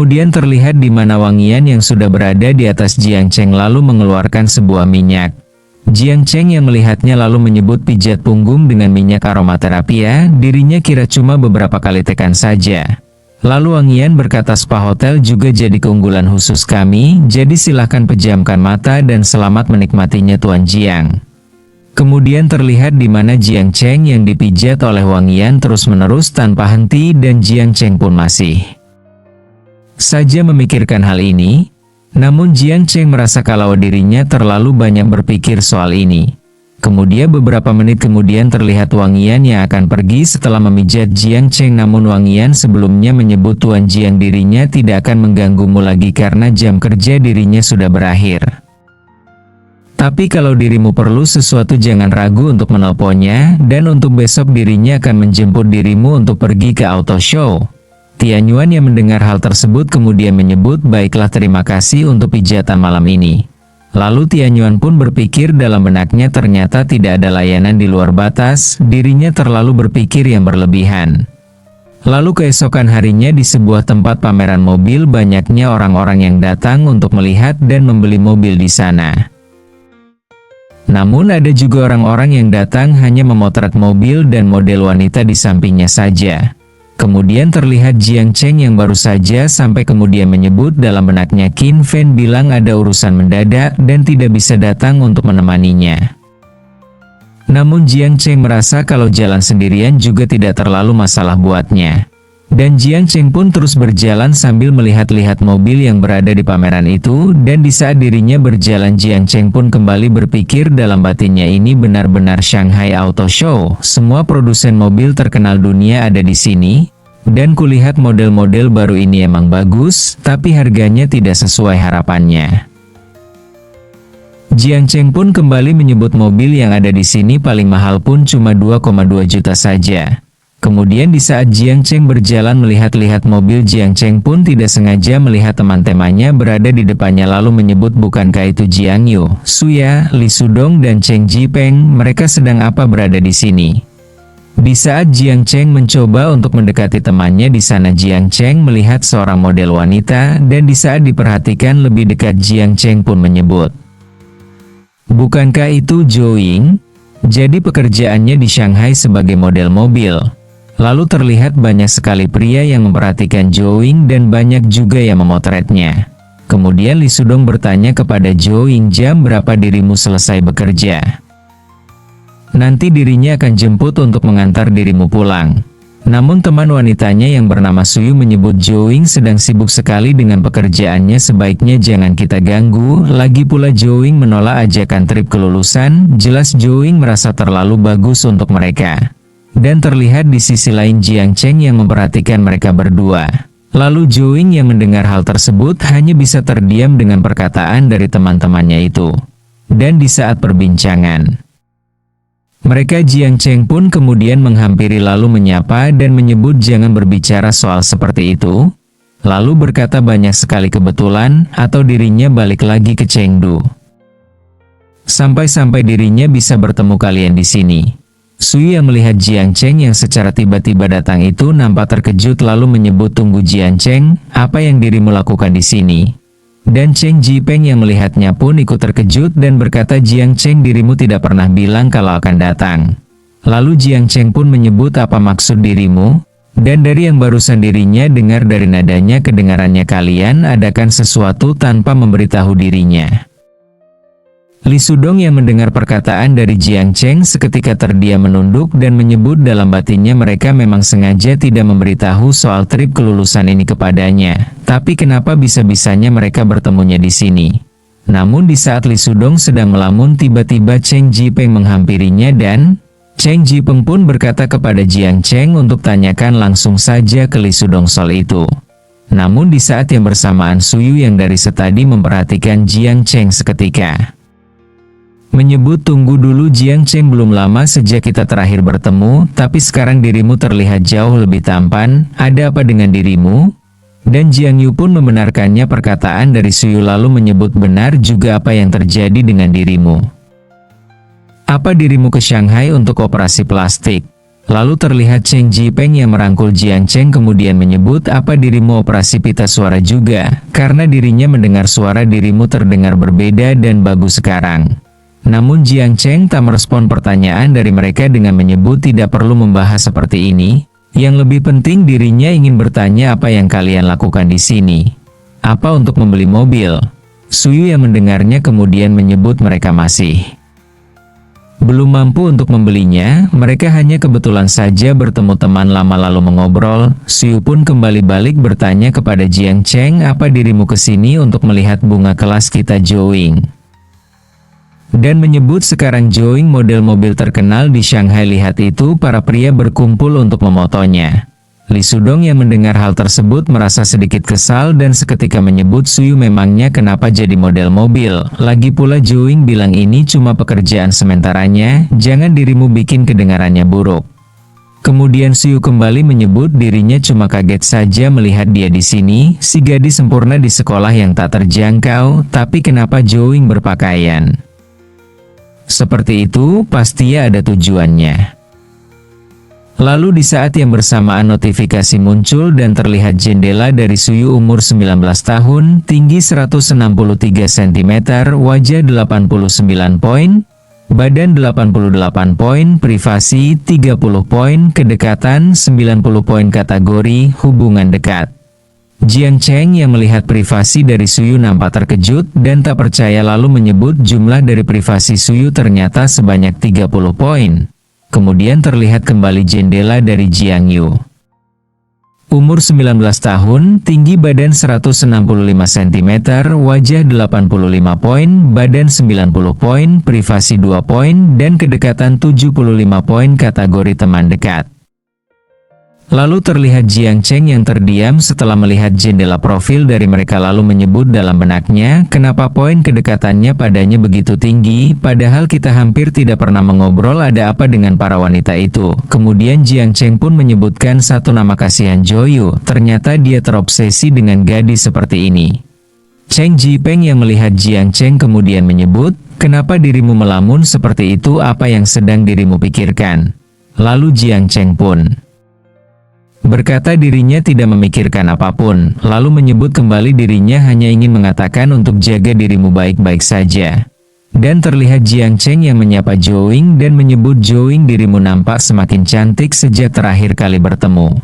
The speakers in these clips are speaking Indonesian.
Kemudian terlihat di mana Wangian yang sudah berada di atas Jiang Cheng lalu mengeluarkan sebuah minyak. Jiang Cheng yang melihatnya lalu menyebut pijat punggung dengan minyak aromaterapi ya, dirinya kira cuma beberapa kali tekan saja. Lalu Wangian berkata spa hotel juga jadi keunggulan khusus kami, jadi silahkan pejamkan mata dan selamat menikmatinya Tuan Jiang. Kemudian terlihat di mana Jiang Cheng yang dipijat oleh Wangian terus-menerus tanpa henti dan Jiang Cheng pun masih saja memikirkan hal ini. Namun Jiang Cheng merasa kalau dirinya terlalu banyak berpikir soal ini. Kemudian beberapa menit kemudian terlihat Wangian yang akan pergi setelah memijat Jiang Cheng, namun Wangian sebelumnya menyebut Tuan Jiang dirinya tidak akan mengganggumu lagi karena jam kerja dirinya sudah berakhir. Tapi kalau dirimu perlu sesuatu jangan ragu untuk menelponnya, dan untuk besok dirinya akan menjemput dirimu untuk pergi ke auto show. Tianyuan yang mendengar hal tersebut kemudian menyebut baiklah terima kasih untuk pijatan malam ini. Lalu Tianyuan pun berpikir dalam benaknya ternyata tidak ada layanan di luar batas, dirinya terlalu berpikir yang berlebihan. Lalu keesokan harinya di sebuah tempat pameran mobil banyaknya orang-orang yang datang untuk melihat dan membeli mobil di sana. Namun ada juga orang-orang yang datang hanya memotret mobil dan model wanita di sampingnya saja. Kemudian terlihat Jiang Cheng yang baru saja sampai kemudian menyebut dalam benaknya Qin Fen bilang ada urusan mendadak dan tidak bisa datang untuk menemaninya. Namun Jiang Cheng merasa kalau jalan sendirian juga tidak terlalu masalah buatnya. Dan Jiang Cheng pun terus berjalan sambil melihat-lihat mobil yang berada di pameran itu, dan di saat dirinya berjalan Jiang Cheng pun kembali berpikir dalam batinnya ini benar-benar Shanghai Auto Show, semua produsen mobil terkenal dunia ada di sini, dan kulihat model-model baru ini emang bagus, tapi harganya tidak sesuai harapannya. Jiang Cheng pun kembali menyebut mobil yang ada di sini paling mahal pun cuma 2,2 juta saja. Kemudian di saat Jiang Cheng berjalan melihat-lihat mobil, Jiang Cheng pun tidak sengaja melihat teman-temannya berada di depannya lalu menyebut bukankah itu Jiang Yu, Suya, Li Sudong dan Cheng Jipeng, mereka sedang apa berada di sini? Di saat Jiang Cheng mencoba untuk mendekati temannya di sana Jiang Cheng melihat seorang model wanita dan di saat diperhatikan lebih dekat Jiang Cheng pun menyebut, bukankah itu Zhou Ying? Jadi pekerjaannya di Shanghai sebagai model mobil. Lalu terlihat banyak sekali pria yang memperhatikan Zhou Ying dan banyak juga yang memotretnya. Kemudian Li Sudong bertanya kepada Zhou Ying jam berapa dirimu selesai bekerja. Nanti dirinya akan jemput untuk mengantar dirimu pulang. Namun teman wanitanya yang bernama Suyu menyebut Zhou Ying sedang sibuk sekali dengan pekerjaannya, sebaiknya jangan kita ganggu. Lagi pula Zhou Ying menolak ajakan trip kelulusan, jelas Zhou Ying merasa terlalu bagus untuk mereka. Dan terlihat di sisi lain Jiang Cheng yang memperhatikan mereka berdua. Lalu Zhou Ying yang mendengar hal tersebut hanya bisa terdiam dengan perkataan dari teman-temannya itu. Dan di saat perbincangan mereka, Jiang Cheng pun kemudian menghampiri lalu menyapa dan menyebut jangan berbicara soal seperti itu. Lalu berkata banyak sekali kebetulan atau dirinya balik lagi ke Chengdu. Sampai-sampai dirinya bisa bertemu kalian di sini. Sui yang melihat Jiang Cheng yang secara tiba-tiba datang itu nampak terkejut lalu menyebut tunggu Jiang Cheng, apa yang dirimu lakukan di sini? Dan Cheng Jipeng yang melihatnya pun ikut terkejut dan berkata Jiang Cheng dirimu tidak pernah bilang kalau akan datang. Lalu Jiang Cheng pun menyebut apa maksud dirimu? Dan dari yang barusan dirinya dengar dari nadanya kedengarannya kalian adakan sesuatu tanpa memberitahu dirinya. Li Sudong yang mendengar perkataan dari Jiang Cheng seketika terdiam menunduk dan menyebut dalam batinnya mereka memang sengaja tidak memberitahu soal trip kelulusan ini kepadanya. Tapi kenapa bisa-bisanya mereka bertemunya di sini? Namun di saat Li Sudong sedang melamun tiba-tiba Cheng Jipeng menghampirinya dan Cheng Jipeng pun berkata kepada Jiang Cheng untuk tanyakan langsung saja ke Li Sudong soal itu. Namun di saat yang bersamaan Suyu yang dari setadi memperhatikan Jiang Cheng seketika menyebut tunggu dulu Jiang Cheng, belum lama sejak kita terakhir bertemu, tapi sekarang dirimu terlihat jauh lebih tampan, ada apa dengan dirimu? Dan Jiang Yu pun membenarkannya perkataan dari Suyu lalu menyebut benar juga apa yang terjadi dengan dirimu. Apa dirimu ke Shanghai untuk operasi plastik? Lalu terlihat Cheng Jipeng yang merangkul Jiang Cheng kemudian menyebut, apa dirimu operasi pita suara juga? Karena dirinya mendengar suara dirimu terdengar berbeda dan bagus sekarang. Namun Jiang Cheng tak merespon pertanyaan dari mereka dengan menyebut tidak perlu membahas seperti ini. Yang lebih penting dirinya ingin bertanya apa yang kalian lakukan di sini. Apa untuk membeli mobil? Suyu yang mendengarnya kemudian menyebut mereka masih belum mampu untuk membelinya, mereka hanya kebetulan saja bertemu teman lama lalu mengobrol. Suyu pun kembali balik bertanya kepada Jiang Cheng, apa dirimu kesini untuk melihat bunga kelas kita Joing? Dan menyebut sekarang Joing model mobil terkenal di Shanghai. Lihat itu, para pria berkumpul untuk memotonya. Li Sudong yang mendengar hal tersebut merasa sedikit kesal dan seketika menyebut, Suyu memangnya kenapa jadi model mobil? Lagi pula Joing bilang ini cuma pekerjaan sementaranya, jangan dirimu bikin kedengarannya buruk. Kemudian Suyu kembali menyebut dirinya cuma kaget saja melihat dia di sini, si gadis sempurna di sekolah yang tak terjangkau, tapi kenapa Joing berpakaian seperti itu? Pasti ada tujuannya. Lalu di saat yang bersamaan notifikasi muncul dan terlihat jendela dari Suyu umur 19 tahun, tinggi 163 cm, wajah 89 poin, badan 88 poin, privasi 30 poin, kedekatan 90 poin, kategori hubungan dekat. Jiang Cheng yang melihat privasi dari Suyu nampak terkejut dan tak percaya lalu menyebut jumlah dari privasi Suyu ternyata sebanyak 30 poin. Kemudian terlihat kembali jendela dari Jiang Yu. Umur 19 tahun, tinggi badan 165 cm, wajah 85 poin, badan 90 poin, privasi 2 poin, dan kedekatan 75 poin, kategori teman dekat. Lalu terlihat Jiang Cheng yang terdiam setelah melihat jendela profil dari mereka lalu menyebut dalam benaknya, kenapa poin kedekatannya padanya begitu tinggi, padahal kita hampir tidak pernah mengobrol, ada apa dengan para wanita itu? Kemudian Jiang Cheng pun menyebutkan satu nama, kasihan Joyu, ternyata dia terobsesi dengan gadis seperti ini. Cheng Jipeng yang melihat Jiang Cheng kemudian menyebut, kenapa dirimu melamun seperti itu, apa yang sedang dirimu pikirkan? Lalu Jiang Cheng pun berkata dirinya tidak memikirkan apapun, lalu menyebut kembali dirinya hanya ingin mengatakan untuk jaga dirimu baik-baik saja. Dan terlihat Jiang Cheng yang menyapa Joing dan menyebut, Joing dirimu nampak semakin cantik sejak terakhir kali bertemu.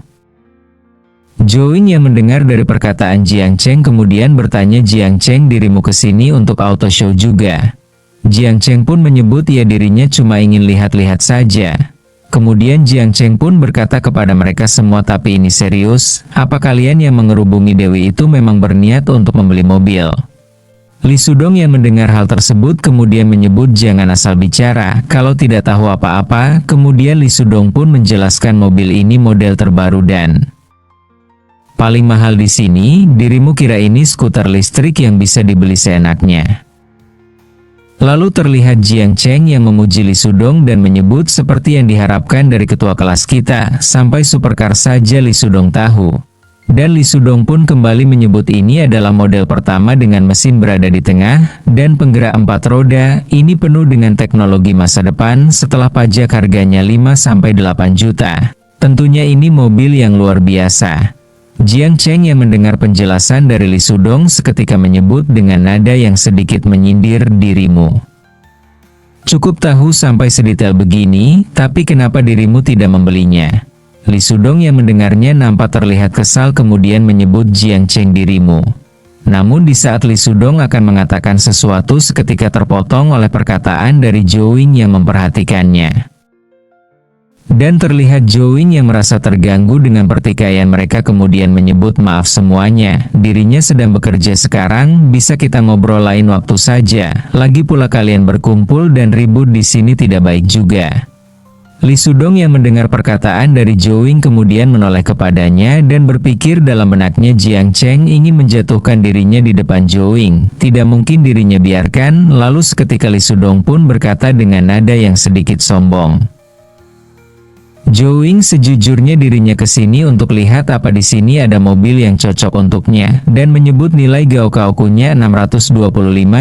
Joing yang mendengar dari perkataan Jiang Cheng kemudian bertanya, Jiang Cheng dirimu kesini untuk auto show juga? Jiang Cheng pun menyebut ya dirinya cuma ingin lihat-lihat saja. Kemudian Jiang Cheng pun berkata kepada mereka semua, tapi ini serius, apa kalian yang mengerubungi Dewi itu memang berniat untuk membeli mobil? Li Sudong yang mendengar hal tersebut kemudian menyebut jangan asal bicara, kalau tidak tahu apa-apa. Kemudian Li Sudong pun menjelaskan mobil ini model terbaru dan paling mahal di sini, dirimu kira ini skuter listrik yang bisa dibeli seenaknya? Lalu terlihat Jiang Cheng yang memuji Li Sudong dan menyebut seperti yang diharapkan dari ketua kelas kita, sampai supercar saja Li Sudong tahu. Dan Li Sudong pun kembali menyebut ini adalah model pertama dengan mesin berada di tengah, dan penggerak 4 roda, ini penuh dengan teknologi masa depan, setelah pajak harganya 5-8 juta. Tentunya ini mobil yang luar biasa. Jiang Cheng yang mendengar penjelasan dari Li Sudong seketika menyebut dengan nada yang sedikit menyindir, dirimu cukup tahu sampai sedetail begini, tapi kenapa dirimu tidak membelinya? Li Sudong yang mendengarnya nampak terlihat kesal kemudian menyebut Jiang Cheng dirimu. Namun di saat Li Sudong akan mengatakan sesuatu seketika terpotong oleh perkataan dari Joing yang memperhatikannya. Dan terlihat Joing yang merasa terganggu dengan pertikaian mereka kemudian menyebut maaf semuanya, dirinya sedang bekerja sekarang, bisa kita ngobrol lain waktu saja, lagi pula kalian berkumpul dan ribut di sini tidak baik juga. Li Sudong yang mendengar perkataan dari Joing kemudian menoleh kepadanya dan berpikir dalam benaknya Jiang Cheng ingin menjatuhkan dirinya di depan Joing, tidak mungkin dirinya biarkan, lalu seketika Li Sudong pun berkata dengan nada yang sedikit sombong, Joing sejujurnya dirinya kesini untuk lihat apa di sini ada mobil yang cocok untuknya, dan menyebut nilai gaokaokunya 625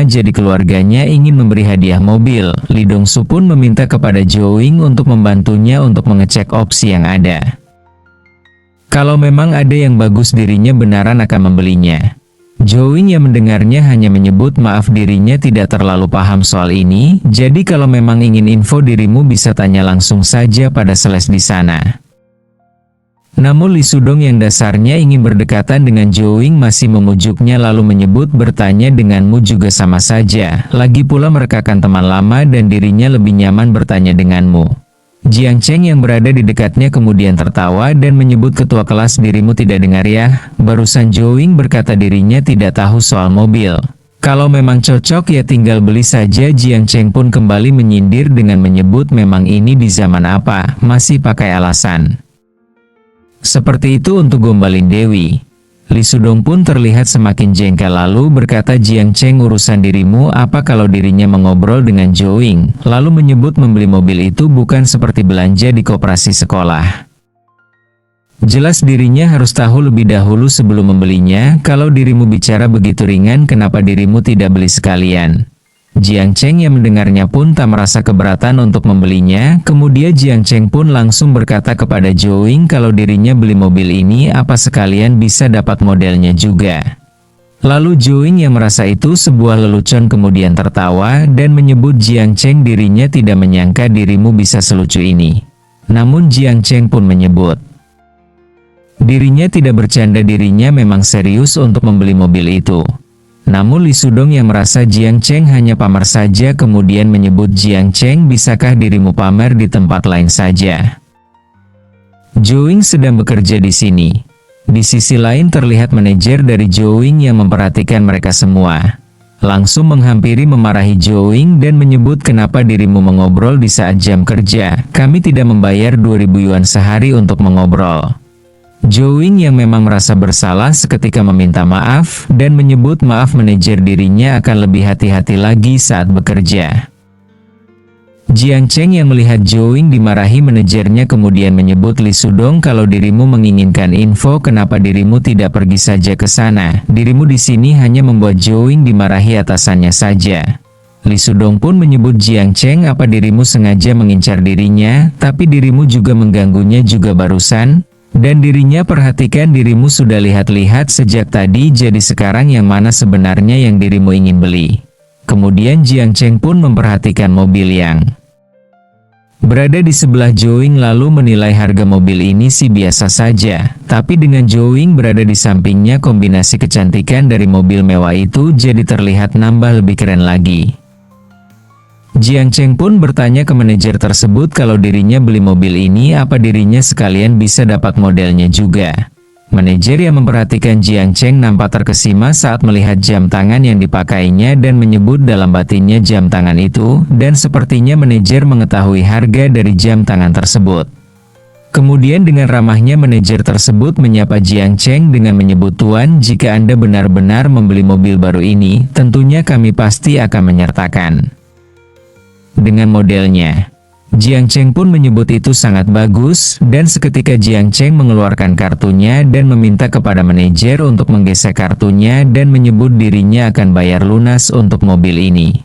jadi keluarganya ingin memberi hadiah mobil. Lee Dong-soo pun meminta kepada Joing untuk membantunya untuk mengecek opsi yang ada. Kalau memang ada yang bagus dirinya benaran akan membelinya. Joing yang mendengarnya hanya menyebut maaf dirinya tidak terlalu paham soal ini, jadi kalau memang ingin info dirimu bisa tanya langsung saja pada sales di sana. Namun Lee Soo-dong yang dasarnya ingin berdekatan dengan Joing masih memujuknya lalu menyebut bertanya denganmu juga sama saja, lagi pula mereka kan teman lama dan dirinya lebih nyaman bertanya denganmu. Jiang Cheng yang berada di dekatnya kemudian tertawa dan menyebut ketua kelas dirimu tidak dengar ya, barusan Joing berkata dirinya tidak tahu soal mobil. Kalau memang cocok ya tinggal beli saja. Jiang Cheng pun kembali menyindir dengan menyebut memang ini di zaman apa, masih pakai alasan seperti itu untuk gombalin Dewi. Lee Soo-dong pun terlihat semakin jengkel lalu berkata Jiang Cheng urusan dirimu apa kalau dirinya mengobrol dengan Joing, lalu menyebut membeli mobil itu bukan seperti belanja di koperasi sekolah. Jelas dirinya harus tahu lebih dahulu sebelum membelinya, kalau dirimu bicara begitu ringan kenapa dirimu tidak beli sekalian. Jiang Cheng yang mendengarnya pun tak merasa keberatan untuk membelinya, kemudian Jiang Cheng pun langsung berkata kepada Joing kalau dirinya beli mobil ini apa sekalian bisa dapat modelnya juga. Lalu Joing yang merasa itu sebuah lelucon kemudian tertawa dan menyebut Jiang Cheng dirinya tidak menyangka dirimu bisa selucu ini. Namun Jiang Cheng pun menyebut dirinya tidak bercanda, dirinya memang serius untuk membeli mobil itu. Namun Lee Soo-dong yang merasa Jiang Cheng hanya pamer saja kemudian menyebut Jiang Cheng bisakah dirimu pamer di tempat lain saja. Joing sedang bekerja di sini. Di sisi lain terlihat manajer dari Joing yang memperhatikan mereka semua. Langsung menghampiri memarahi Joing dan menyebut kenapa dirimu mengobrol di saat jam kerja, kami tidak membayar 2.000 yuan sehari untuk mengobrol. Joing yang memang merasa bersalah seketika meminta maaf dan menyebut maaf manajer dirinya akan lebih hati-hati lagi saat bekerja. Jiang Cheng yang melihat Joing dimarahi manajernya kemudian menyebut Lee Soo-dong kalau dirimu menginginkan info kenapa dirimu tidak pergi saja ke sana, dirimu di sini hanya membuat Joing dimarahi atasannya saja. Lee Soo-dong pun menyebut Jiang Cheng apa dirimu sengaja mengincar dirinya, tapi dirimu juga mengganggunya juga barusan. Dan dirinya perhatikan dirimu sudah lihat-lihat sejak tadi jadi sekarang yang mana sebenarnya yang dirimu ingin beli. Kemudian Jiang Cheng pun memperhatikan mobil yang berada di sebelah Joing lalu menilai harga mobil ini sih biasa saja. Tapi dengan Joing berada di sampingnya kombinasi kecantikan dari mobil mewah itu jadi terlihat nambah lebih keren lagi. Jiang Cheng pun bertanya ke manajer tersebut kalau dirinya beli mobil ini apa dirinya sekalian bisa dapat modelnya juga. Manajer yang memperhatikan Jiang Cheng nampak terkesima saat melihat jam tangan yang dipakainya dan menyebut dalam batinnya jam tangan itu, dan sepertinya manajer mengetahui harga dari jam tangan tersebut. Kemudian dengan ramahnya manajer tersebut menyapa Jiang Cheng dengan menyebut Tuan, jika Anda benar-benar membeli mobil baru ini, tentunya kami pasti akan menyertakan dengan modelnya. Jiang Cheng pun menyebut itu sangat bagus, dan seketika Jiang Cheng mengeluarkan kartunya dan meminta kepada manajer untuk menggesek kartunya dan menyebut dirinya akan bayar lunas untuk mobil ini.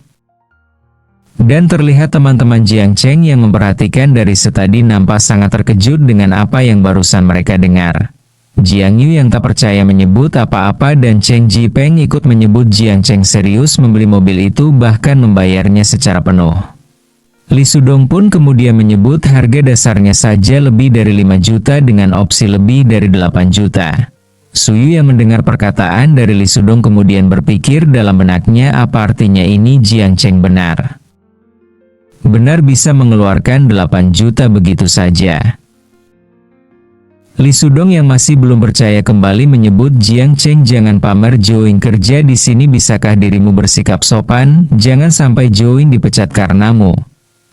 Dan terlihat teman-teman Jiang Cheng yang memperhatikan dari setadi nampak sangat terkejut dengan apa yang barusan mereka dengar. Jiang Yu yang tak percaya menyebut apa-apa dan Cheng Jipeng ikut menyebut Jiang Cheng serius membeli mobil itu bahkan membayarnya secara penuh. Lee Soo-dong pun kemudian menyebut harga dasarnya saja lebih dari 5 juta dengan opsi lebih dari 8 juta. Suyu yang mendengar perkataan dari Lee Soo-dong kemudian berpikir dalam benaknya apa artinya ini Jiang Cheng benar bisa mengeluarkan 8 juta begitu saja. Lee Soo-dong yang masih belum percaya kembali menyebut Jiang Cheng jangan pamer, Joing kerja di sini, bisakah dirimu bersikap sopan, jangan sampai Joing dipecat karenamu.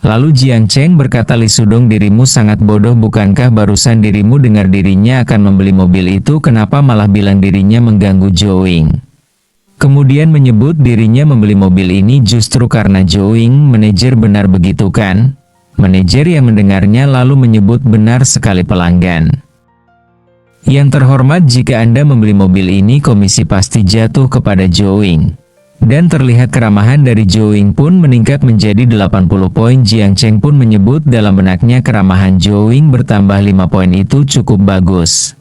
Lalu Jiang Cheng berkata Lee Soo-dong dirimu sangat bodoh, bukankah barusan dirimu dengar dirinya akan membeli mobil itu, kenapa malah bilang dirinya mengganggu Joing. Kemudian menyebut dirinya membeli mobil ini justru karena Joing, manajer benar begitu kan? Manajer yang mendengarnya lalu menyebut, benar sekali pelanggan. Yang terhormat, jika Anda membeli mobil ini, komisi pasti jatuh kepada Joing. Dan terlihat keramahan dari Joing pun meningkat menjadi 80 poin. Jiang Cheng pun menyebut dalam benaknya keramahan Joing bertambah 5 poin itu cukup bagus.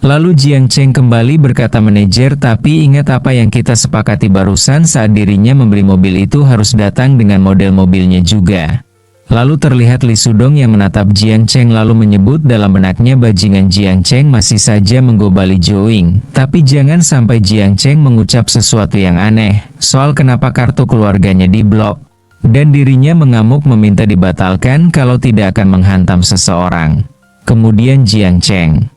Lalu Jiang Cheng kembali berkata, manajer, tapi ingat apa yang kita sepakati barusan saat dirinya membeli mobil itu harus datang dengan model mobilnya juga. Lalu terlihat Li Sudong yang menatap Jiang Cheng lalu menyebut dalam benaknya bajingan Jiang Cheng masih saja menggobali Joing. Tapi jangan sampai Jiang Cheng mengucap sesuatu yang aneh, soal kenapa kartu keluarganya diblok. Dan dirinya mengamuk meminta dibatalkan kalau tidak akan menghantam seseorang. Kemudian Jiang Cheng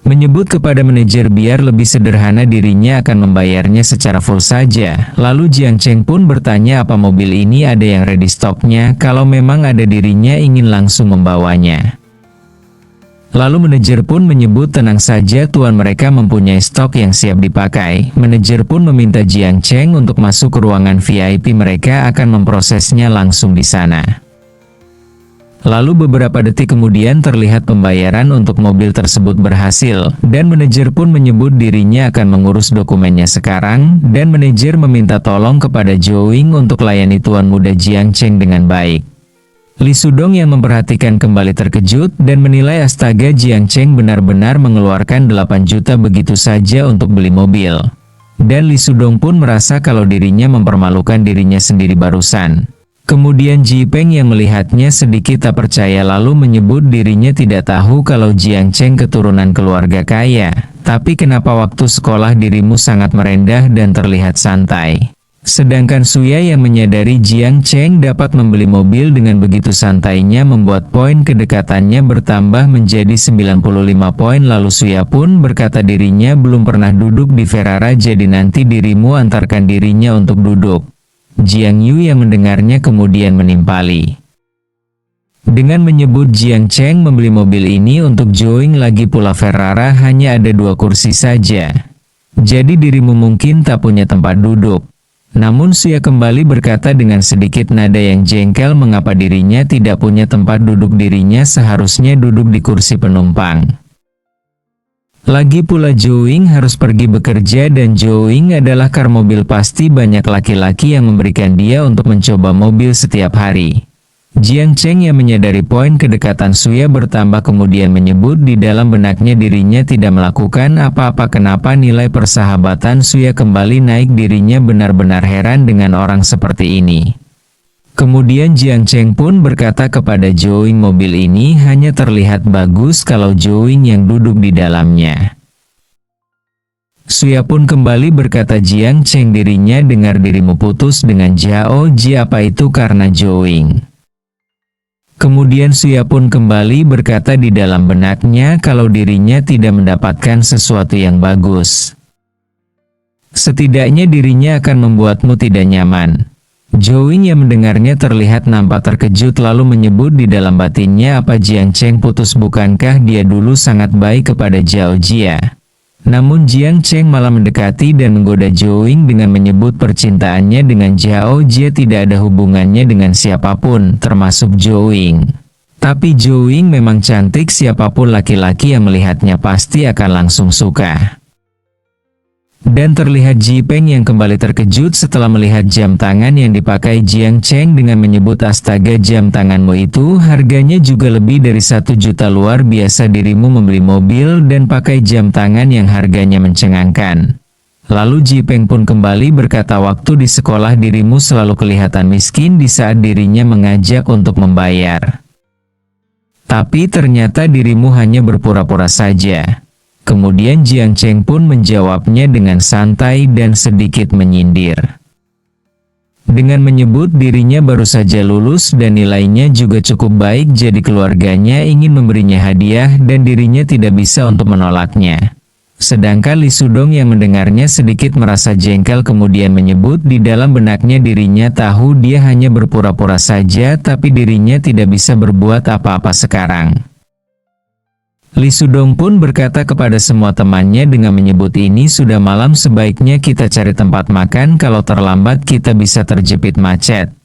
menyebut kepada manajer biar lebih sederhana dirinya akan membayarnya secara full saja. Lalu Jiang Cheng pun bertanya apa mobil ini ada yang ready stoknya, kalau memang ada dirinya ingin langsung membawanya. Lalu manajer pun menyebut tenang saja tuan, mereka mempunyai stok yang siap dipakai. Manajer pun meminta Jiang Cheng untuk masuk ke ruangan VIP, mereka akan memprosesnya langsung di sana. Lalu beberapa detik kemudian terlihat pembayaran untuk mobil tersebut berhasil, dan manajer pun menyebut dirinya akan mengurus dokumennya sekarang, dan manajer meminta tolong kepada Joing untuk layani tuan muda Jiang Cheng dengan baik. Li Sudong yang memperhatikan kembali terkejut, dan menilai astaga, Jiang Cheng benar-benar mengeluarkan 8 juta begitu saja untuk beli mobil. Dan Li Sudong pun merasa kalau dirinya mempermalukan dirinya sendiri barusan. Kemudian Ji Peng yang melihatnya sedikit tak percaya lalu menyebut dirinya tidak tahu kalau Jiang Cheng keturunan keluarga kaya. Tapi kenapa waktu sekolah dirimu sangat merendah dan terlihat santai? Sedangkan Suya yang menyadari Jiang Cheng dapat membeli mobil dengan begitu santainya membuat poin kedekatannya bertambah menjadi 95 poin. Lalu Suya pun berkata dirinya belum pernah duduk di Ferrara, jadi nanti dirimu antarkan dirinya untuk duduk. Jiang Yu yang mendengarnya kemudian menimpali dengan menyebut Jiang Cheng membeli mobil ini untuk Joing, lagi pula Ferrara hanya ada 2 kursi saja. Jadi dirimu mungkin tak punya tempat duduk. Namun Suya kembali berkata dengan sedikit nada yang jengkel mengapa dirinya tidak punya tempat duduk, dirinya seharusnya duduk di kursi penumpang. Lagi pula Joing harus pergi bekerja dan Joing adalah kar mobil, pasti banyak laki-laki yang memberikan dia untuk mencoba mobil setiap hari. Jiang Cheng yang menyadari poin kedekatan Suya bertambah kemudian menyebut di dalam benaknya dirinya tidak melakukan apa-apa. Kenapa nilai persahabatan Suya kembali naik, dirinya benar-benar heran dengan orang seperti ini. Kemudian Jiang Cheng pun berkata kepada Joing mobil ini hanya terlihat bagus kalau Joing yang duduk di dalamnya. Suya pun kembali berkata Jiang Cheng dirinya dengar dirimu putus dengan Zhao Ji, apa itu karena Joing? Kemudian Suya pun kembali berkata di dalam benaknya kalau dirinya tidak mendapatkan sesuatu yang bagus. Setidaknya dirinya akan membuatmu tidak nyaman. Joing yang mendengarnya terlihat nampak terkejut lalu menyebut di dalam batinnya, apa Jiang Cheng putus, bukankah dia dulu sangat baik kepada Zhao Jia? Namun Jiang Cheng malah mendekati dan menggoda Joing dengan menyebut percintaannya dengan Zhao Jia tidak ada hubungannya dengan siapapun, termasuk Joing. Tapi Joing memang cantik, siapapun laki-laki yang melihatnya pasti akan langsung suka. Dan terlihat Ji Peng yang kembali terkejut setelah melihat jam tangan yang dipakai Jiang Cheng dengan menyebut astaga, jam tanganmu itu harganya juga lebih dari 1 juta, luar biasa dirimu membeli mobil dan pakai jam tangan yang harganya mencengangkan. Lalu Ji Peng pun kembali berkata waktu di sekolah dirimu selalu kelihatan miskin di saat dirinya mengajak untuk membayar. Tapi ternyata dirimu hanya berpura-pura saja. Kemudian Jiang Cheng pun menjawabnya dengan santai dan sedikit menyindir. Dengan menyebut dirinya baru saja lulus dan nilainya juga cukup baik, jadi keluarganya ingin memberinya hadiah dan dirinya tidak bisa untuk menolaknya. Sedangkan Li Sudong yang mendengarnya sedikit merasa jengkel kemudian menyebut di dalam benaknya dirinya tahu dia hanya berpura-pura saja tapi dirinya tidak bisa berbuat apa-apa sekarang. Li Sudong pun berkata kepada semua temannya dengan menyebut ini sudah malam, sebaiknya kita cari tempat makan, kalau terlambat kita bisa terjepit macet.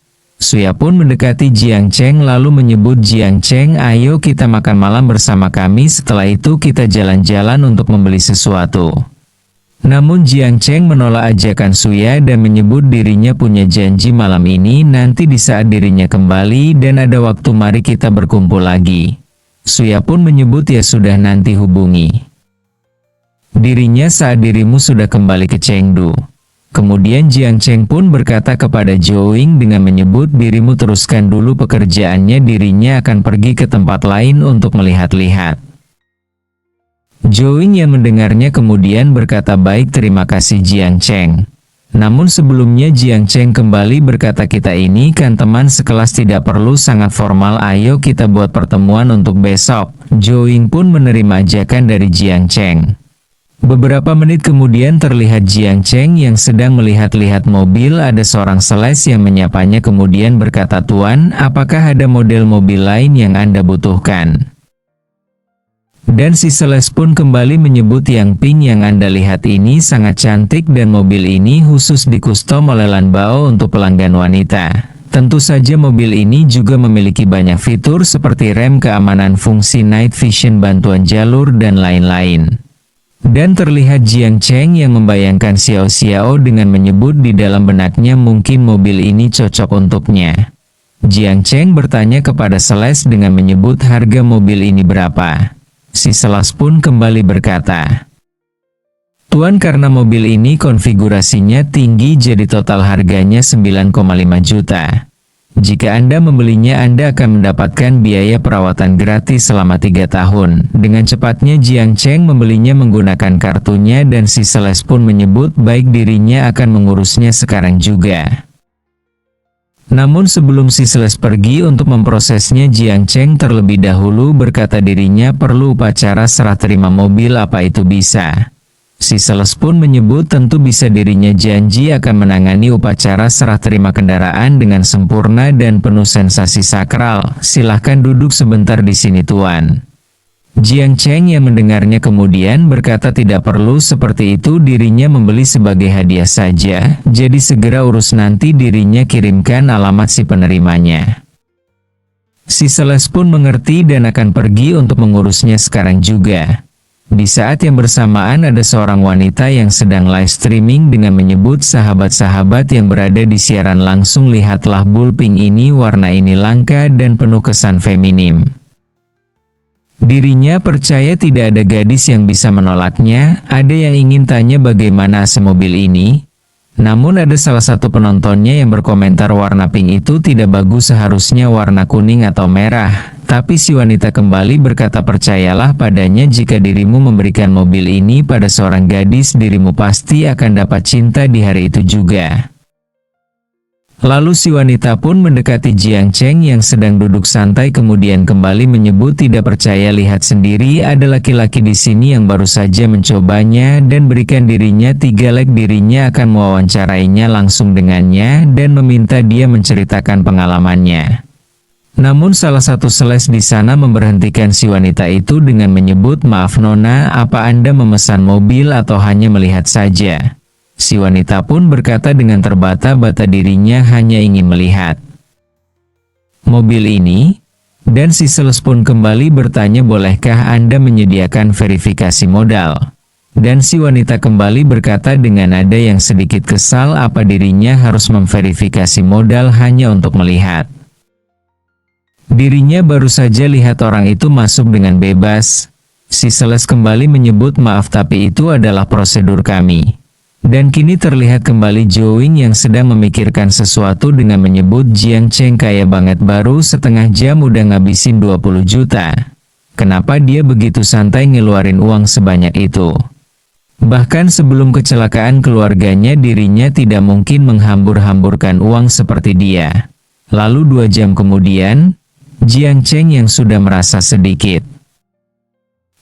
Suya pun mendekati Jiang Cheng lalu menyebut, "Jiang Cheng, ayo kita makan malam bersama kami, setelah itu kita jalan-jalan untuk membeli sesuatu." Namun Jiang Cheng menolak ajakan Suya dan menyebut dirinya punya janji malam ini, nanti di saat dirinya kembali dan ada waktu mari kita berkumpul lagi. Suya pun menyebut, "Ya sudah, nanti hubungi dirinya saat dirimu sudah kembali ke Chengdu." Kemudian Jiang Cheng pun berkata kepada Zhou Ying dengan menyebut, "Dirimu teruskan dulu pekerjaannya, dirinya akan pergi ke tempat lain untuk melihat-lihat." Zhou Ying yang mendengarnya kemudian berkata, "Baik, terima kasih Jiang Cheng." Namun sebelumnya Jiang Cheng kembali berkata, "Kita ini kan teman sekelas, tidak perlu sangat formal, ayo kita buat pertemuan untuk besok." Zhou Ying pun menerima ajakan dari Jiang Cheng. Beberapa menit kemudian terlihat Jiang Cheng yang sedang melihat-lihat mobil. Ada seorang sales yang menyapanya kemudian berkata, "Tuan, apakah ada model mobil lain yang Anda butuhkan?" Dan si sales pun kembali menyebut, "Yang pink yang Anda lihat ini sangat cantik dan mobil ini khusus dikustom oleh Lan Bao untuk pelanggan wanita. Tentu saja mobil ini juga memiliki banyak fitur seperti rem keamanan, fungsi night vision, bantuan jalur, dan lain-lain." Dan terlihat Jiang Cheng yang membayangkan Xiao Xiao dengan menyebut di dalam benaknya, "Mungkin mobil ini cocok untuknya." Jiang Cheng bertanya kepada sales dengan menyebut, "Harga mobil ini berapa?" Si sales pun kembali berkata, "Tuan, karena mobil ini konfigurasinya tinggi jadi total harganya 9,5 juta. Jika Anda membelinya, Anda akan mendapatkan biaya perawatan gratis selama 3 tahun. Dengan cepatnya Jiang Cheng membelinya menggunakan kartunya dan si sales pun menyebut baik dirinya akan mengurusnya sekarang juga. Namun sebelum si sales pergi untuk memprosesnya, Jiang Cheng terlebih dahulu berkata dirinya perlu upacara serah terima mobil. "Apa itu bisa?" Si sales pun menyebut tentu bisa, dirinya janji akan menangani upacara serah terima kendaraan dengan sempurna dan penuh sensasi sakral. "Silahkan duduk sebentar di sini, Tuan." Jiang Cheng yang mendengarnya kemudian berkata tidak perlu seperti itu, dirinya membeli sebagai hadiah saja, jadi segera urus, nanti dirinya kirimkan alamat si penerimanya. Si sales pun mengerti dan akan pergi untuk mengurusnya sekarang juga. Di saat yang bersamaan ada seorang wanita yang sedang live streaming dengan menyebut, "Sahabat-sahabat yang berada di siaran langsung, lihatlah bul pink ini, warna ini langka dan penuh kesan feminim." Dirinya percaya tidak ada gadis yang bisa menolaknya. Ada yang ingin tanya bagaimana AC mobil ini? Namun ada salah satu penontonnya yang berkomentar warna pink itu tidak bagus, seharusnya warna kuning atau merah. Tapi si wanita kembali berkata, "Percayalah padanya, jika dirimu memberikan mobil ini pada seorang gadis, dirimu pasti akan dapat cinta di hari itu juga." Lalu si wanita pun mendekati Jiang Cheng yang sedang duduk santai kemudian kembali menyebut, "Tidak percaya, lihat sendiri, ada laki-laki di sini yang baru saja mencobanya dan berikan dirinya 3 like. Dirinya akan mewawancarainya langsung dengannya dan meminta dia menceritakan pengalamannya." Namun salah satu sales di sana memberhentikan si wanita itu dengan menyebut, "Maaf Nona, apa Anda memesan mobil atau hanya melihat saja?" Si wanita pun berkata dengan terbata-bata dirinya hanya ingin melihat mobil ini. Dan si sales pun kembali bertanya, "Bolehkah Anda menyediakan verifikasi modal?" Dan si wanita kembali berkata dengan nada yang sedikit kesal, apa dirinya harus memverifikasi modal hanya untuk melihat. Dirinya baru saja lihat orang itu masuk dengan bebas. Si sales kembali menyebut, "Maaf tapi itu adalah prosedur kami." Dan kini terlihat kembali Zhou Ying yang sedang memikirkan sesuatu dengan menyebut, "Jiang Cheng kaya banget, baru setengah jam udah ngabisin 20 juta. Kenapa dia begitu santai ngeluarin uang sebanyak itu? Bahkan sebelum kecelakaan keluarganya, dirinya tidak mungkin menghambur-hamburkan uang seperti dia." Lalu 2 jam kemudian, Jiang Cheng yang sudah merasa sedikit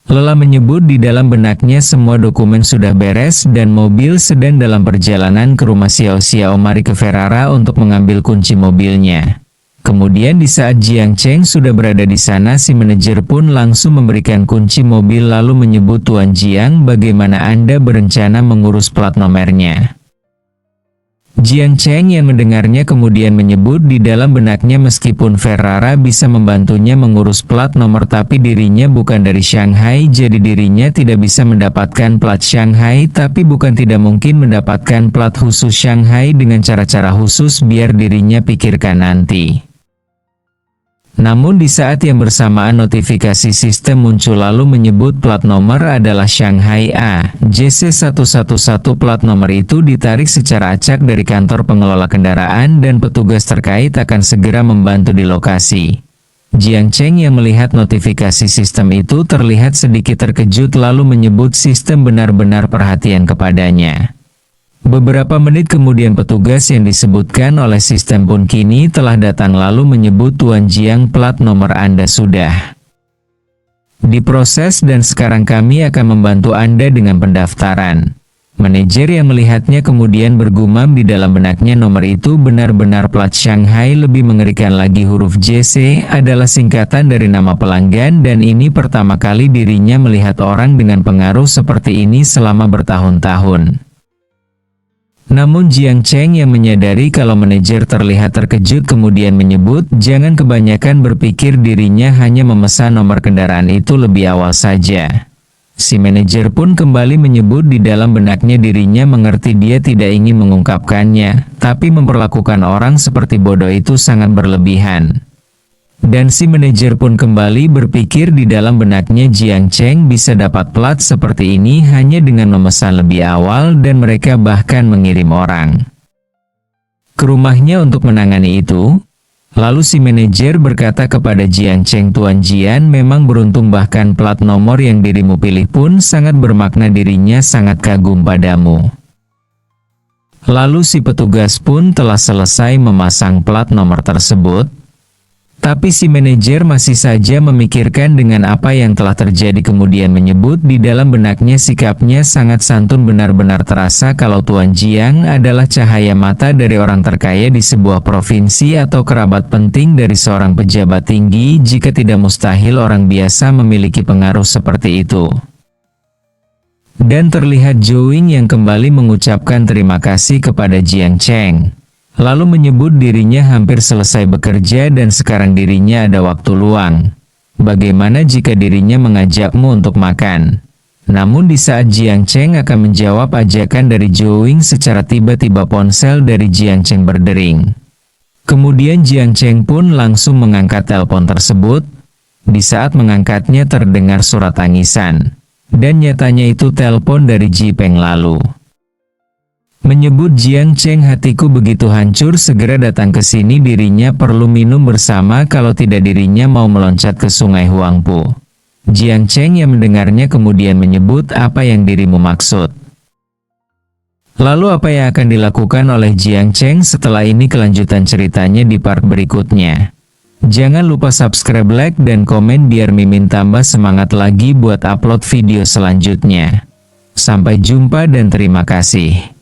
lelah menyebut di dalam benaknya semua dokumen sudah beres dan mobil sedang dalam perjalanan ke rumah Xiao Xiao. "Mari ke Ferrara untuk mengambil kunci mobilnya." Kemudian di saat Jiang Cheng sudah berada di sana, si manajer pun langsung memberikan kunci mobil lalu menyebut, "Tuan Jiang, bagaimana Anda berencana mengurus plat nomornya?" Jiang Cheng yang mendengarnya kemudian menyebut di dalam benaknya meskipun Ferrara bisa membantunya mengurus plat nomor tapi dirinya bukan dari Shanghai jadi dirinya tidak bisa mendapatkan plat Shanghai tapi bukan tidak mungkin mendapatkan plat khusus Shanghai dengan cara-cara khusus biar dirinya pikirkan nanti. Namun di saat yang bersamaan notifikasi sistem muncul lalu menyebut plat nomor adalah Shanghai A, JC111 plat nomor itu ditarik secara acak dari kantor pengelola kendaraan dan petugas terkait akan segera membantu di lokasi. Jiang Cheng yang melihat notifikasi sistem itu terlihat sedikit terkejut lalu menyebut sistem benar-benar perhatian kepadanya. Beberapa menit kemudian petugas yang disebutkan oleh sistem pun kini telah datang lalu menyebut Tuan Jiang plat nomor Anda sudah diproses dan sekarang kami akan membantu Anda dengan pendaftaran. Manajer yang melihatnya kemudian bergumam di dalam benaknya nomor itu benar-benar plat Shanghai. Lebih mengerikan lagi huruf JC adalah singkatan dari nama pelanggan dan ini pertama kali dirinya melihat orang dengan pengaruh seperti ini selama bertahun-tahun. Namun Jiang Cheng yang menyadari kalau manajer terlihat terkejut kemudian menyebut jangan kebanyakan berpikir dirinya hanya memesan nomor kendaraan itu lebih awal saja. Si manajer pun kembali menyebut di dalam benaknya dirinya mengerti dia tidak ingin mengungkapkannya, tapi memperlakukan orang seperti bodoh itu sangat berlebihan. Dan si manajer pun kembali berpikir di dalam benaknya Jiang Cheng bisa dapat plat seperti ini hanya dengan memesan lebih awal dan mereka bahkan mengirim orang ke rumahnya untuk menangani itu. Lalu si manajer berkata kepada Jiang Cheng, Tuan Jian memang beruntung bahkan plat nomor yang dirimu pilih pun sangat bermakna dirinya sangat kagum padamu. Lalu si petugas pun telah selesai memasang plat nomor tersebut. Tapi si manajer masih saja memikirkan dengan apa yang telah terjadi kemudian menyebut di dalam benaknya sikapnya sangat santun benar-benar terasa kalau Tuan Jiang adalah cahaya mata dari orang terkaya di sebuah provinsi atau kerabat penting dari seorang pejabat tinggi jika tidak mustahil orang biasa memiliki pengaruh seperti itu. Dan terlihat Zhou Ying yang kembali mengucapkan terima kasih kepada Jiang Cheng. Lalu menyebut dirinya hampir selesai bekerja dan sekarang dirinya ada waktu luang. Bagaimana jika dirinya mengajakmu untuk makan? Namun di saat Jiang Cheng akan menjawab ajakan dari Zhou Ying secara tiba-tiba ponsel dari Jiang Cheng berdering. Kemudian Jiang Cheng pun langsung mengangkat telepon tersebut. Di saat mengangkatnya terdengar surat tangisan. Dan nyatanya itu telepon dari Ji Peng lalu. Menyebut Jiang Cheng hatiku begitu hancur segera datang ke sini dirinya perlu minum bersama kalau tidak dirinya mau meloncat ke sungai Huangpu. Jiang Cheng yang mendengarnya kemudian menyebut apa yang dirimu maksud. Lalu apa yang akan dilakukan oleh Jiang Cheng setelah ini kelanjutan ceritanya di part berikutnya. Jangan lupa subscribe, like, dan komen biar Mimin tambah semangat lagi buat upload video selanjutnya. Sampai jumpa dan terima kasih.